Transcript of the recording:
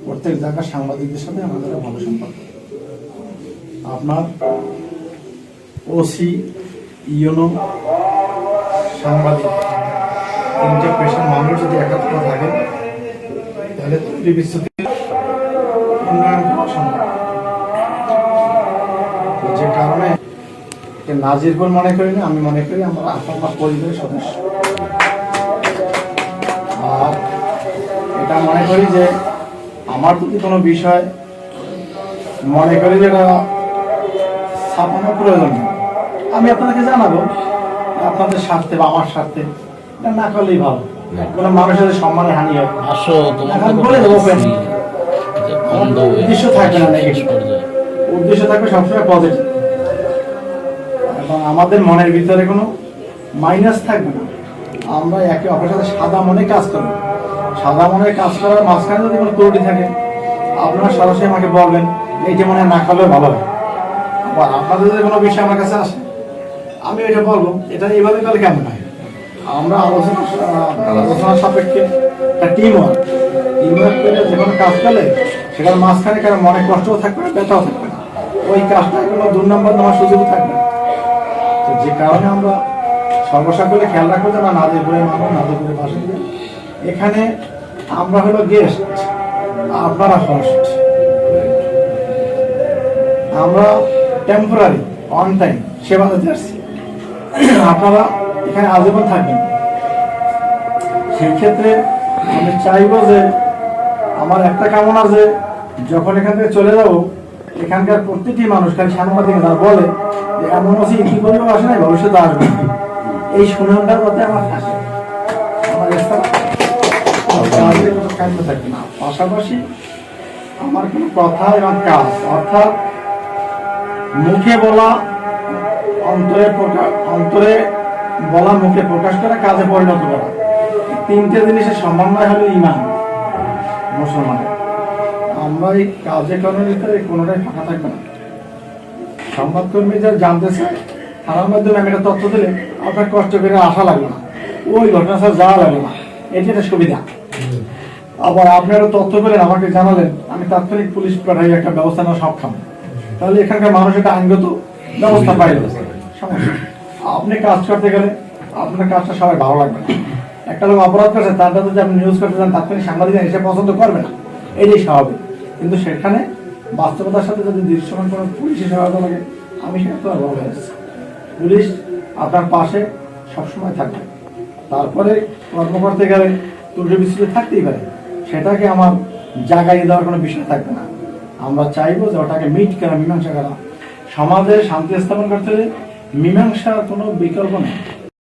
প্রত্যেক জায়গার সাংবাদিকদের সাথে আমাদের ভালো সম্পর্ক। আপনার ওসি, ইউনো, সাংবাদিক, তিনটে পেশার মানুষ যদি একাত্র থাকে তাহলে তৈরি বিশ্বতে উন্নয়ন করা সম্ভব। যে কারণে নাজিরপুর মনে করি না, আমি মনে করি আমরা আপনার পরিবারের সদস্য। আর এটা মনে করি যে আমার যদি কোনো বিষয় মনে করি যে এটা ছাপানোর প্রয়োজন নেই, আমি আপনাদেরকে জানাবো আপনাদের স্বার্থে বা আমার স্বার্থে, এটা না করলেই ভালো। কোনো মানুষের সম্মানের হানি হয় বলে দেবো। উদ্দেশ্য থাকবে না নেগেটিভ, উদ্দেশ্য থাকবে সবসময় পজিটিভ। এবং আমাদের মনের ভিতরে কোনো মাইনাস থাকবে না। আমরা একে অপরের সাথে সাদা মনে কাজ করবো। সাদা মনে কাজ করার মাঝখানে যদি কোনো ত্রুটি থাকে আপনারা সরাসরি আমাকে বলবেন, এইটা মনে হয় না করলেও ভালো হয়। আবার আপনাদের যদি কোনো বিষয় আমার কাছে আসে আমি এটা বলবো এটা এইভাবে করলে কেমন হয়। আমরা আলোচনা সাপেক্ষে একটা টিম ওয়ার্ক করে যে কোনো কাজ করলে সেটার মাঝখানে কারো মনে কষ্টও থাকবে না, ব্যথাও থাকবে না, ওই কাজটায় কোনো দুর্নাম্বার নেওয়ার সুযোগও থাকবে না। তো যে কারণে আমরা সর্বসাকুল্যে খেয়াল রাখবো যে আমরা নাজিরপুরের মানুষ, নাজিরপুরের বাসিন্দা। এখানে আমরা হলো গেস্ট, আপনারা হোস্ট। আমরা টেম্পোরারি অন টাইম সেবা দিতে আসছি, আপনারা এখানে আজীবন থাকবেন। সেই ক্ষেত্রে আমি চাইবো যে আমার একটা কামনা যে যখন এখান থেকে চলে যাব এখানকার প্রত্যেকটি মানুষ খালি সাংবাদিক তারা বলে যে এমন আছে কি করবো আসে নাই, ভবিষ্যতে আসবে। এই সুনামটার মধ্যে আমার আসে, আমার থাকবে না। পাশাপাশি আমার কোনো কথা এবং কাজ, অর্থাৎ মুখে বলা, অন্তরে বলা, মুখে প্রকাশ করা, কাজে পরিণত করা, তিনটে জিনিসের সমন্বয় হলো ঈমান মুসলমানের। আমরা এই কাজে কর্মের ভিতরে কোনোটাই ফাঁকা থাকবে না। সংবাদকর্মী যা জানতে চায় তার মাধ্যমে আমি একটা তথ্য দিলে আপনার কষ্ট করে আসা লাগবে না, ওই ঘটনা স্যার যাওয়া লাগবে না, এটি একটা সুবিধা। আবার আপনারা তথ্য পেলেন আমাকে জানালেন, আমি তাৎক্ষণিক পুলিশ পাঠাই একটা ব্যবস্থা নেওয়া সক্ষম। তাহলে এখানকার মানুষ একটা আইনগত ব্যবস্থা পাইল। আপনি কাজ করতে গেলে আপনার কাজটা সবাই ভালো লাগবে না। একটা লোক অপরাধ করছে তারটা যদি আপনি নিউজ করতে চান তাৎক্ষণিক সাংবাদিক এসে পছন্দ করবে না, এটাই স্বাভাবিক। কিন্তু সেখানে বাস্তবতার সাথে যদি দৃশ্যমান কোনো পুলিশের সহায়তা লাগে আমি সেটা তো আর বলে আসছি, পুলিশ আপনার পাশে সবসময় থাকবে। তারপরে কর্ম করতে গেলে ত্রুটি বিচ্যুতি থাকতেই পারে, সেটাকে আমার জাগাই দেওয়ার কোনো বিষয় থাকবে না। আমরা চাইবো যে ওটাকে মিট করা, মীমাংসা করা। সমাজে শান্তি স্থাপন করতে হলে মীমাংসার কোনো বিকল্প নেই।